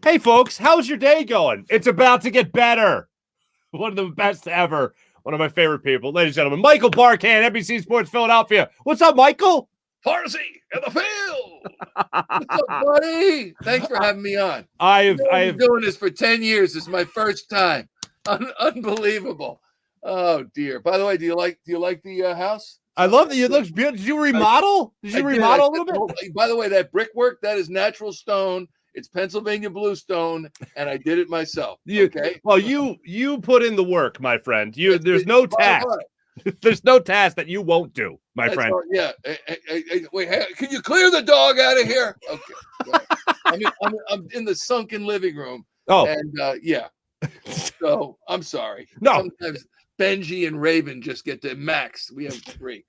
Hey, folks, how's your day going? It's about to get better. One of the best ever. One of my favorite people. Ladies and gentlemen, Michael Barkann, NBC Sports Philadelphia. What's up, Michael? Farzy in the field. What's up, buddy? Thanks for having me on. I've been doing this for 10 years. This is my first time. Unbelievable. Oh, dear. By the way, do you like the house? I love that it looks beautiful. Did you remodel? Did you remodel a little bit? By the way, that brickwork, that is natural stone. It's Pennsylvania bluestone, and I did it myself. Okay. Well, you put in the work, my friend. There's no task. There's no task that you won't do, my friend. Yeah. Wait, can you clear the dog out of here? Okay. I'm in the sunken living room. Oh, and yeah. So I'm sorry. No. Sometimes Benji and Raven just get to max. We have 3.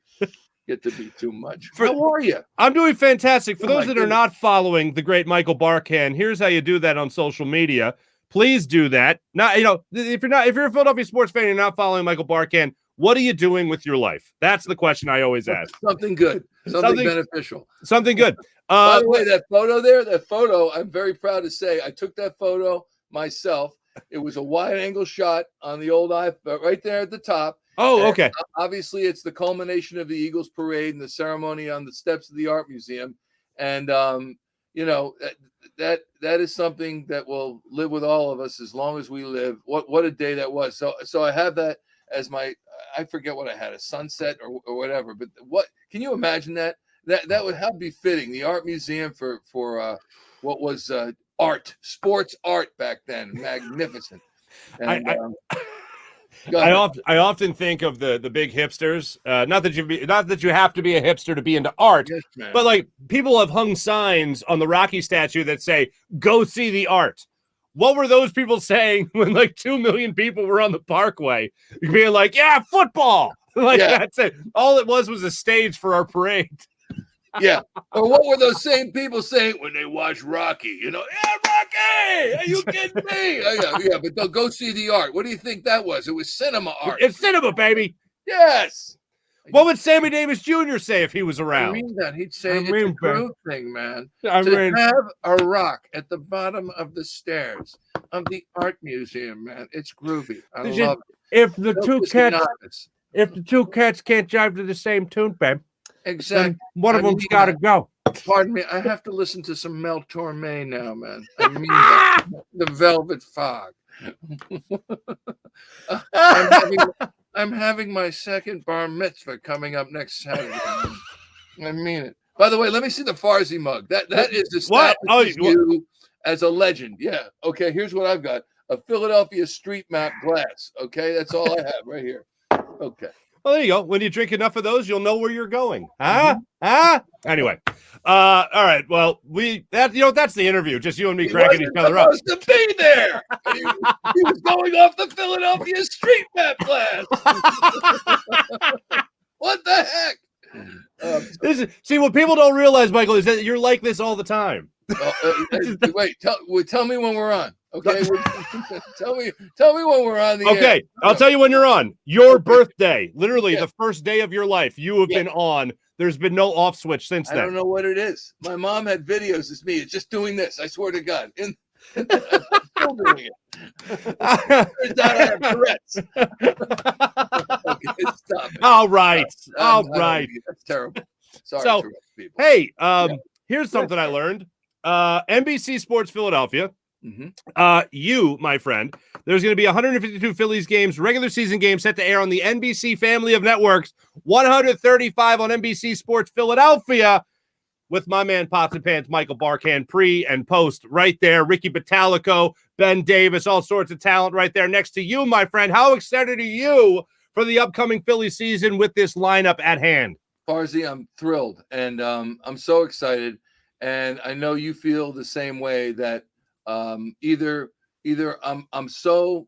Get to be too much. How are you? I'm doing fantastic. For those that are not following the great Michael Barkann, here's how you do that on social media. Please do that. Now, if you're a Philadelphia sports fan and you're not following Michael Barkann, what are you doing with your life? That's the question I always ask. Something good. Something beneficial. Something good. By the way, that photo, I'm very proud to say I took that photo myself. It was a wide angle shot on the old iPhone right there at the top. Oh, okay. Obviously, it's the culmination of the Eagles parade and the ceremony on the steps of the art museum. And, that is something that will live with all of us as long as we live. What a day that was. So I have that as I forget what I had, a sunset or whatever. But what can you imagine that would have be fitting the art museum for what was sports art back then. Magnificent. And, I often think of the big hipsters. Not that you have to be a hipster to be into art, yes, but like people have hung signs on the Rocky statue that say "Go see the art." What were those people saying when like 2 million people were on the Parkway, being like, "Yeah, football." That's it. All it was a stage for our parade. Yeah. Or what were those same people saying when they watched Rocky? Yeah, Rocky! Are you kidding me? Yeah, but they'll go see the art. What do you think that was? It was cinema art. It's cinema, baby. Yes. What would Sammy Davis Jr. say if he was around? I mean that. He'd say it's a groove thing, man. Have a rock at the bottom of the stairs of the art museum, man. It's groovy. I love it. If the two cats can't jive to the same tune, babe. Exactly. One of them's got to go. Pardon me. I have to listen to some Mel Torme now, man. I mean that. The Velvet Fog. I'm having my second bar mitzvah coming up next Saturday. I mean it. By the way, let me see the Farzy mug. That is establishes you as a legend. Yeah. Okay. Here's what I've got: a Philadelphia street map glass. Okay, that's all I have right here. Okay. Well, there you go. When you drink enough of those, you'll know where you're going. Anyway. All right. Well, that's the interview. Just you and me cracking each other up. He was supposed to be there. He was going off the Philadelphia street map class. What the heck? See, what people don't realize, Michael, is that you're like this all the time. Wait, tell me when we're on. Okay, tell me when we're on the air. I'll tell you when you're on. Your birthday, literally the first day of your life, you have been on. There's been no off switch since then. I don't know what it is. My mom had videos of me. It's just doing this. I swear to God. I'm still doing it. Turns out I have Tourette's. Okay, stop it. All right. That's terrible. Sorry, so, Tourette's people. Hey, here's something I learned. NBC Sports Philadelphia. You, my friend, there's going to be 152 Phillies games, regular season games set to air on the NBC family of networks, 135 on NBC Sports Philadelphia, with my man Pots and Pans, Michael Barkann, pre and post right there. Ricky Batalico, Ben Davis, all sorts of talent right there next to you, my friend. How excited are you for the upcoming Philly season with this lineup at hand? Farzy, I'm thrilled, and I'm so excited, and I know you feel the same way that either I'm so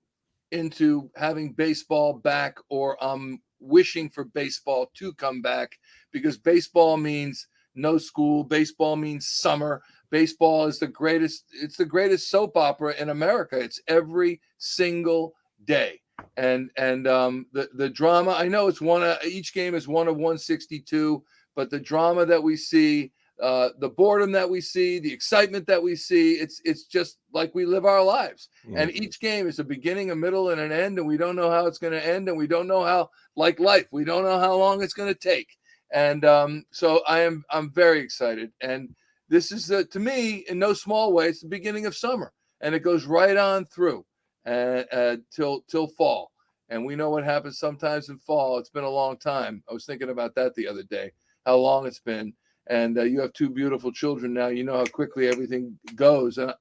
into having baseball back, or I'm wishing for baseball to come back, because baseball means no school. Baseball means summer. Baseball is the greatest. It's the greatest soap opera in America. It's every single day. And the drama, I know it's each game is one of 162, but the drama that we see, the boredom that we see, the excitement that we see. It's just like we live our lives. And each game is a beginning, a middle, and an end, and we don't know how it's going to end, and we don't know how, like life, we don't know how long it's going to take. And so I'm very excited. And this is, to me, in no small way, it's the beginning of summer, and it goes right on through till fall. And we know what happens sometimes in fall. It's been a long time. I was thinking about that the other day, how long it's been. And you have two beautiful children now. You know how quickly everything goes. And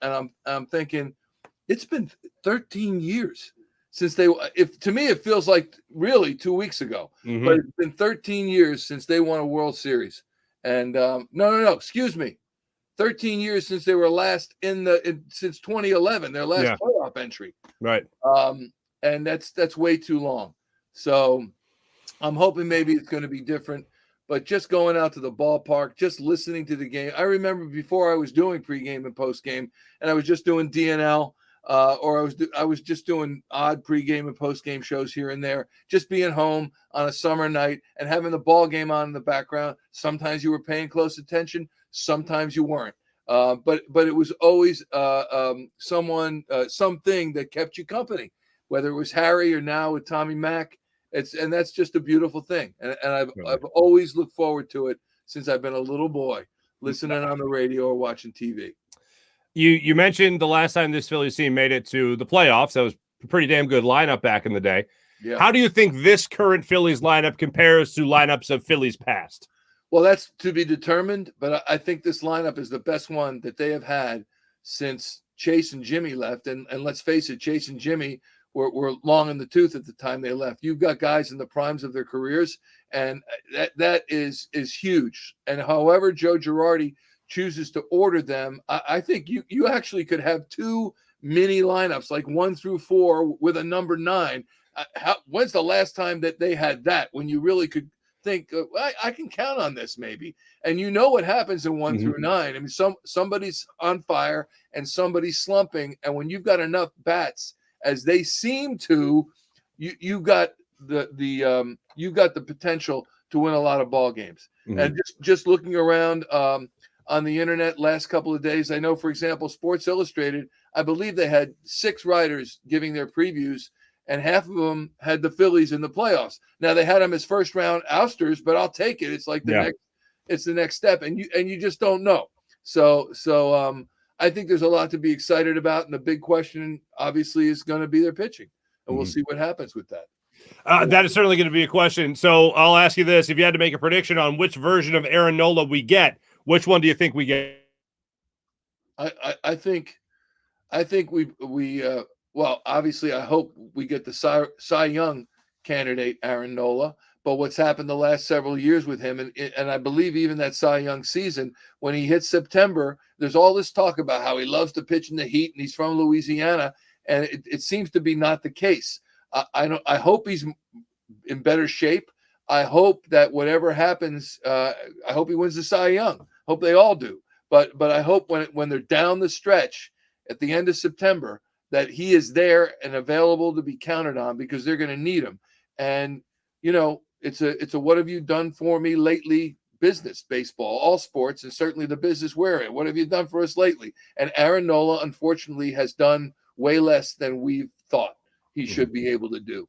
I'm thinking, it's been 13 years since to me, it feels like really 2 weeks ago. But it's been 13 years since they won a World Series. And no, excuse me. 13 years since they were last since 2011, their last playoff entry. Right. And that's way too long. So I'm hoping maybe it's going to be different. But just going out to the ballpark, just listening to the game. I remember before I was doing pregame and postgame, and I was just doing DNL, or I was just doing odd pregame and postgame shows here and there, just being home on a summer night and having the ball game on in the background. Sometimes you were paying close attention, sometimes you weren't. But it was always something that kept you company, whether it was Harry or now with Tommy Mack. And that's just a beautiful thing. And I've always looked forward to it since I've been a little boy, listening on the radio or watching TV. You mentioned the last time this Phillies team made it to the playoffs. That was a pretty damn good lineup back in the day. Yeah. How do you think this current Phillies lineup compares to lineups of Phillies past? Well, that's to be determined, but I think this lineup is the best one that they have had since Chase and Jimmy left. And let's face it, Chase and Jimmy were long in the tooth at the time they left. You've got guys in the primes of their careers, and that is huge. And however Joe Girardi chooses to order them, I think you actually could have two mini lineups, like 1 through 4 with a number 9. When's the last time that they had that, when you really could think, I can count on this maybe? And you know what happens in 1 through 9. I mean, somebody's on fire and somebody's slumping, and when you've got enough bats, as they seem to, you got the potential to win a lot of ball games. And just looking around on the internet last couple of days, I know, for example, Sports Illustrated, I believe they had 6 writers giving their previews, and half of them had the Phillies in the playoffs. Now they had them as first round ousters, but I'll take it. It's like the next step, and you just don't know. So I think there's a lot to be excited about, and the big question, obviously, is going to be their pitching, and we'll see what happens with that. That is certainly going to be a question. So I'll ask you this: if you had to make a prediction on which version of Aaron Nola we get, which one do you think we get? I think we well, obviously, I hope we get the Cy Young candidate, Aaron Nola. But what's happened the last several years with him, and I believe even that Cy Young season, when he hits September, there's all this talk about how he loves to pitch in the heat and he's from Louisiana, and it seems to be not the case. I hope he's in better shape. I hope that whatever happens, I hope he wins the Cy Young. Hope they all do. But I hope when they're down the stretch at the end of September, that he is there and available to be counted on, because they're going to need him. And it's a what have you done for me lately business, baseball, all sports, and certainly the business we're in. What have you done for us lately? And Aaron Nola, unfortunately, has done way less than we thought he should be able to do.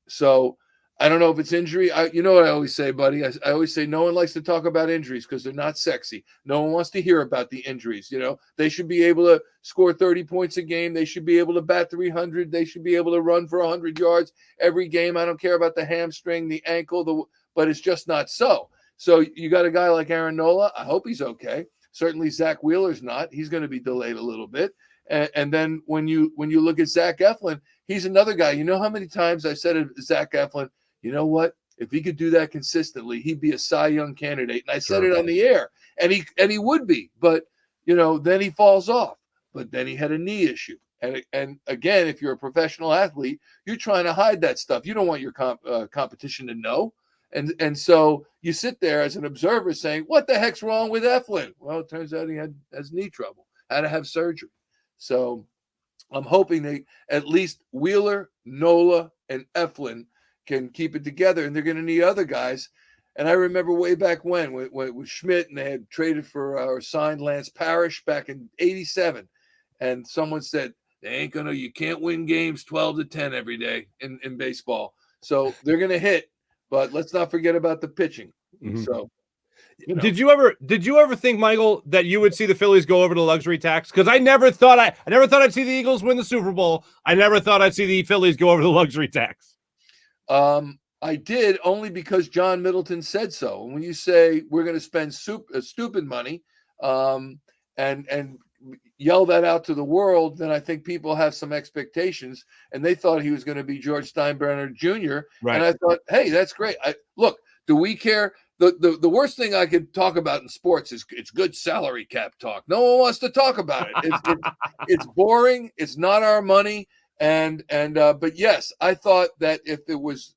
So I don't know if it's injury. You know what I always say, buddy? I always say no one likes to talk about injuries because they're not sexy. No one wants to hear about the injuries. They should be able to score 30 points a game. They should be able to bat 300. They should be able to run for 100 yards every game. I don't care about the hamstring, the ankle, but it's just not so. So you got a guy like Aaron Nola. I hope he's okay. Certainly Zach Wheeler's not. He's going to be delayed a little bit. And then when you look at Zach Eflin, he's another guy. You know how many times I said to Zach Eflin, you know what? If he could do that consistently, he'd be a Cy Young candidate. And I said it on the air, and he would be. But then he falls off. But then he had a knee issue. And again, if you're a professional athlete, you're trying to hide that stuff. You don't want your competition to know. And so you sit there as an observer saying, what the heck's wrong with Eflin? Well, it turns out he has knee trouble, had to have surgery. So I'm hoping they at least Wheeler, Nola, and Eflin can keep it together, and they're going to need other guys. And I remember way back when it was Schmidt, and they had traded for or signed Lance Parrish back in '87, and someone said you can't win games 12-10 every day in baseball. So they're gonna hit, but let's not forget about the pitching. Mm-hmm. So. Did you ever think, Michael, that you would see the Phillies go over to luxury tax? Because I never thought I'd see the Eagles win the Super Bowl. I never thought I'd see the Phillies go over to luxury tax. I did, only because John Middleton said so. And when you say we're going to spend stupid money, and yell that out to the world, then I think people have some expectations. And they thought he was going to be George Steinbrenner Jr. Right. And I thought, hey, that's great. Look, do we care? The worst thing I could talk about in sports is it's good salary cap talk. No one wants to talk about it. It's boring. It's not our money. But yes, I thought that if it was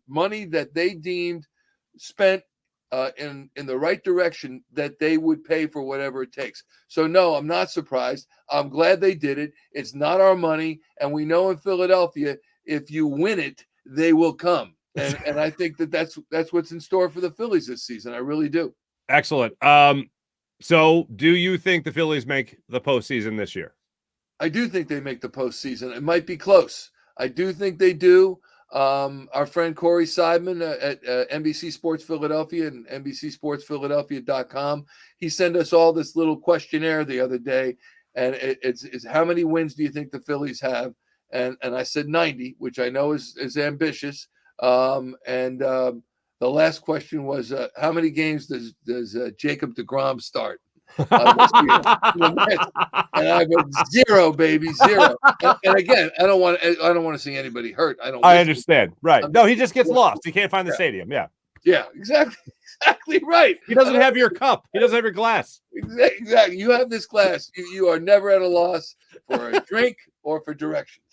money that they deemed spent in the right direction, that they would pay for whatever it takes. So no, I'm not surprised. I'm glad they did it. It's not our money, and we know in Philadelphia, if you win it, they will come. And I think that's what's in store for the Phillies this season. I really do. Excellent. So do you think the Phillies make the postseason this year? I do think they make the postseason. It might be close. I do think they do. Our friend Corey Seidman at NBC Sports Philadelphia and NBCSportsPhiladelphia.com, he sent us all this little questionnaire the other day, and it's how many wins do you think the Phillies have? And I said 90, which I know is ambitious. The last question was, how many games does Jacob deGrom start? And I go 0, baby, 0. And again, I don't want to see anybody hurt. I understand. Right. No, he just gets lost. He can't find the stadium. Yeah. Yeah, exactly right. He doesn't have your cup. He doesn't have your glass. Exactly. You have this glass. You are never at a loss for a drink or for directions.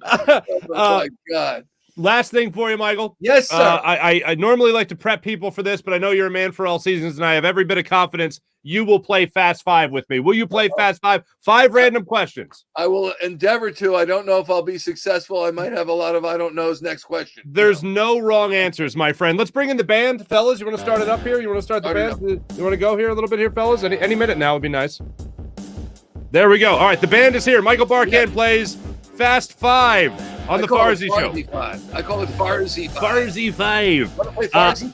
Oh my God. Last thing for you, Michael. Yes, sir. I normally like to prep people for this, but I know you're a man for all seasons, and I have every bit of confidence you will play Fast Five with me. Will you play Fast Five? 5 random questions. I will endeavor to. I don't know if I'll be successful. I might have a lot of I don't knows next question. There's no wrong answers, my friend. Let's bring in the band, fellas. You want to start it up here? You want to start the band? You want to go here a little bit here, fellas? Any minute now would be nice. There we go. All right, the band is here. Michael Barkann plays Fast Five on the Farzy Show. I call it Farzy 5. Farzy 5. I want to play Farzy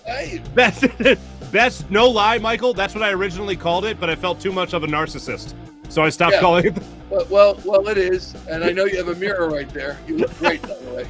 5. Best, no lie, Michael. That's what I originally called it, but I felt too much of a narcissist, so I stopped calling it. Well, it is, and I know you have a mirror right there. You look great, by the way.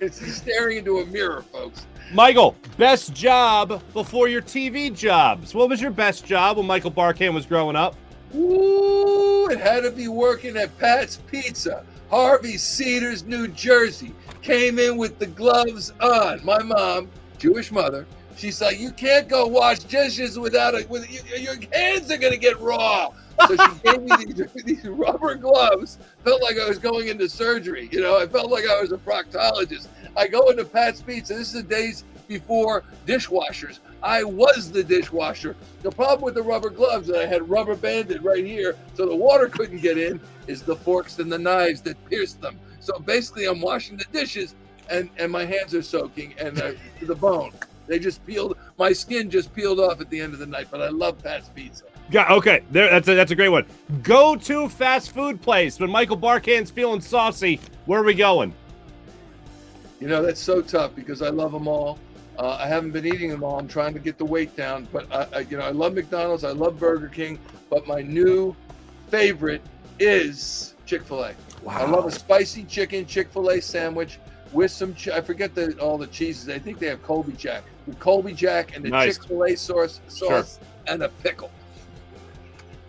It's staring into a mirror, folks. Michael, best job before your TV jobs. What was your best job when Michael Barkann was growing up? Ooh, it had to be working at Pat's Pizza, Harvey Cedars, New Jersey. Came in with the gloves on. My mom, Jewish mother, she's like, you can't go wash dishes without it. Your hands are gonna get raw. So she gave me these rubber gloves. Felt like I was going into surgery. I felt like I was a proctologist. I go into Pat's Pizza. This is the days before dishwashers. I was the dishwasher. The problem with the rubber gloves that I had rubber banded right here so the water couldn't get in is the forks and the knives that pierced them. So basically I'm washing the dishes and my hands are soaking and to the bone. They just peeled. My skin just peeled off at the end of the night, but I love Pat's Pizza. Yeah, okay. That's a great one. Go to fast food place when Michael Barkann's feeling saucy. Where are we going? That's so tough because I love them all. I haven't been eating them all. I'm trying to get the weight down, but I love McDonald's. I love Burger King, but my new favorite is Chick-fil-A. Wow. I love a spicy chicken Chick-fil-A sandwich with some. I forget all the cheeses. I think they have Colby Jack. With Colby Jack and the nice Chick-fil-A sauce sure. And a pickle.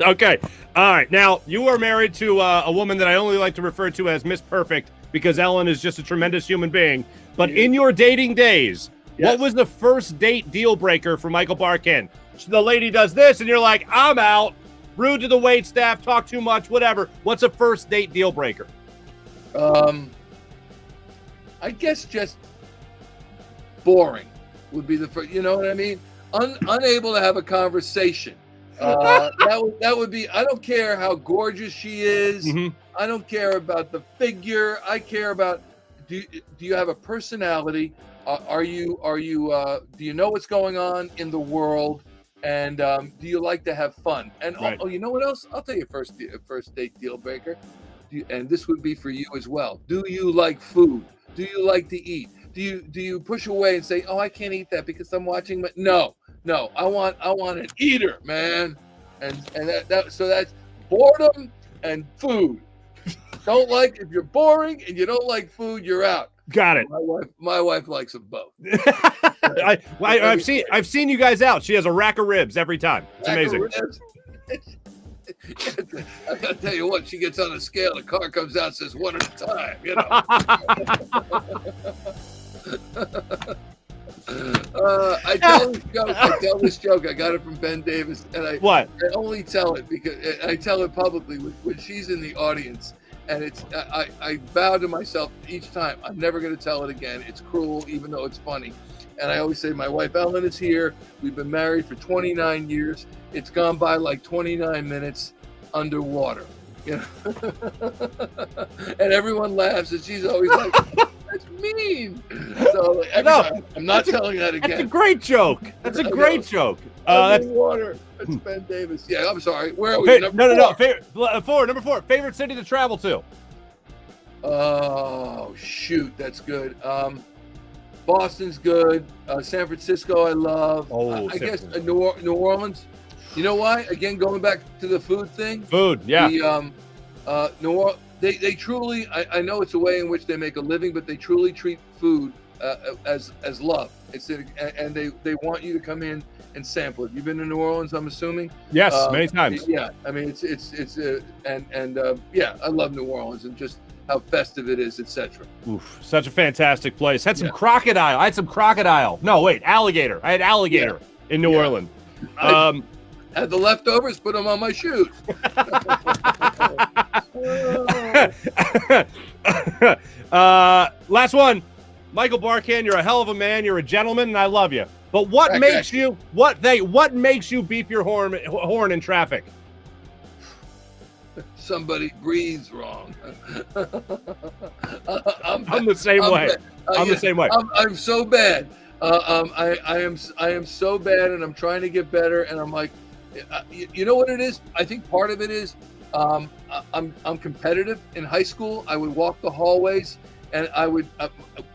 Okay. All right. Now, you are married to a woman that I only like to refer to as Miss Perfect because Ellen is just a tremendous human being. But in your dating days, yes. What was the first date deal breaker for Michael Barkann? The lady does this, and you're like, I'm out. Rude to the wait staff, talk too much, whatever. What's a first date deal breaker? I guess just boring would be the first. You know what I mean? Unable to have a conversation. That would be. I don't care how gorgeous she is. Mm-hmm. I don't care about the figure. I care about do you have a personality? are you do you know what's going on in the world, and do you like to have fun? And Right. you know what else? I'll tell you first date deal breaker, and this would be for you as well. Do you like food? Do you like to eat? Do you push away and say, oh, I can't eat that because I'm watching my no, I want an eater, man. And so that's boredom and food. Don't like, if you're boring and you don't like food, you're out. Got it. My wife likes them both. I've seen you guys out. She has a rack of ribs every time. It's amazing. I gotta tell you what, she gets on a scale, the car comes out, says one at a time, you know. I tell this joke. I got it from Ben Davis, and I only tell it because I tell it publicly when she's in the audience, and it's I vow to myself each time, I'm never going to tell it again. It's cruel, even though it's funny. And I always say, my wife Ellen is here. We've been married for 29 years. It's gone by like 29 minutes underwater, you know. And everyone laughs, and she's always like, that's mean. So I'm not telling that again. That's a great joke. That's a great joke. Underwater. That's Ben Davis. Yeah, I'm sorry. Where are we? Number four. Favorite city to travel to? Oh, shoot. That's good. Boston's good. San Francisco, I love. I guess New Orleans. You know why? Again, going back to the food thing. Food, yeah. New Orleans, they truly. I know it's a way in which they make a living, but they truly treat food as love. And they want you to come in and sample it. You've been to New Orleans, I'm assuming. Yes, many times. Yeah, I mean yeah, I love New Orleans and just how festive it is, etc. Oof, such a fantastic place. Had some crocodile. I had some crocodile. No, wait, alligator. I had alligator in New Orleans. Had the leftovers, put them on my shoes. Last one. Michael Barkann, you're a hell of a man. You're a gentleman, and I love you. But what makes you beep your horn in traffic? Somebody breathes wrong. I'm the same way. I'm the same way. I'm so bad. I am so bad, and I'm trying to get better. And I'm like, you know what it is? I think part of it is I'm competitive. In high school, I would walk the hallways, and I would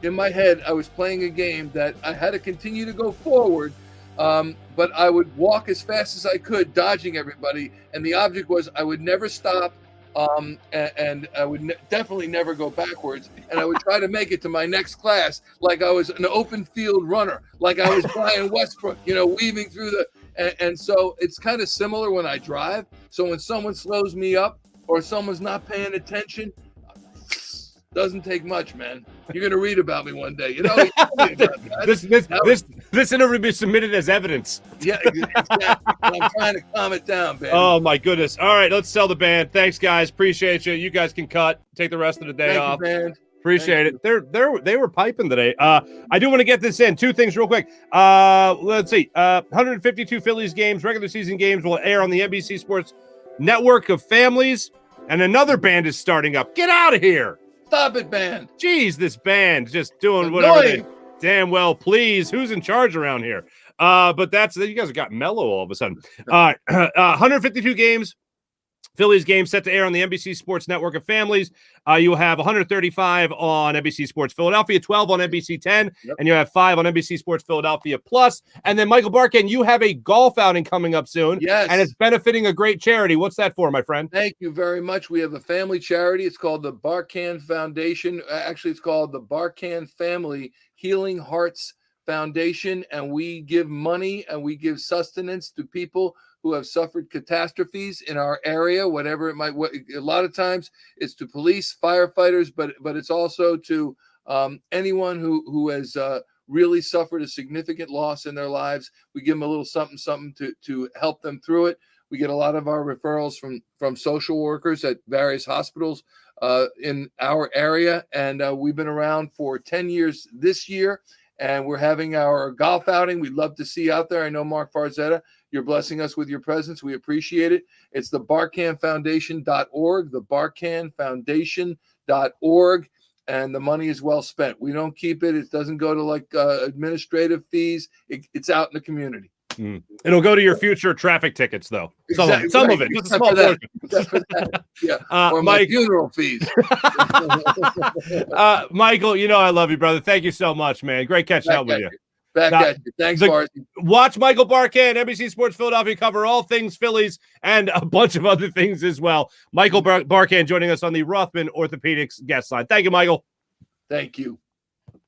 in my head I was playing a game that I had to continue to go forward. But I would walk as fast as I could, dodging everybody. And the object was I would never stop, and I would definitely never go backwards. And I would try to make it to my next class like I was an open field runner, like I was Brian Westbrook, weaving through the. And so it's kind of similar when I drive. So when someone slows me up or someone's not paying attention, doesn't take much, man. You're gonna read about me one day. This interview will be submitted as evidence. Yeah, exactly. I'm trying to calm it down, baby. Oh my goodness! All right, let's sell the band. Thanks, guys. Appreciate you. You guys can cut. Take the rest of the day off. Thank you, band. Appreciate it. They were piping today. I do want to get this in. Two things real quick. Let's see. 152 Phillies games, regular season games will air on the NBC Sports Network of Families, and another band is starting up. Get out of here. Stop it, band. Jeez, this band just doing whatever they damn well please. Who's in charge around here? But you guys have got mellow all of a sudden. 152 games. Phillies games set to air on the NBC Sports Network of Families. You will have 135 on NBC Sports Philadelphia, 12 on NBC 10, and you have 5 on NBC Sports Philadelphia Plus. And then, Michael Barkann, you have a golf outing coming up soon. Yes. And it's benefiting a great charity. What's that for, my friend? Thank you very much. We have a family charity. It's called the Barkann Foundation. Actually, it's called the Barkann Family Healing Hearts Foundation. And we give money and we give sustenance to people who have suffered catastrophes in our area, whatever it might. A lot of times it's to police, firefighters, but it's also to anyone who has really suffered a significant loss in their lives. We give them a little something to help them through it. We get a lot of our referrals from social workers at various hospitals in our area, and we've been around for 10 years this year. And we're having our golf outing. We'd love to see you out there. I know, Marc Farzetta, you're blessing us with your presence. We appreciate it. It's the BarkannFoundation.org, the BarkannFoundation.org. and the money is well spent. We don't keep it. It doesn't go to like administrative fees. It's out in the community. It'll go to your future traffic tickets, though. Exactly. Some of it, just a small portion. Yeah, or my funeral fees. Michael, you know I love you, brother. Thank you so much, man. Great catching up with you. Back at you. Thanks, Farzy. Watch Michael Barkann, NBC Sports Philadelphia, cover all things Phillies and a bunch of other things as well. Michael Barkann joining us on the Rothman Orthopaedics guest line. Thank you, Michael. Thank you.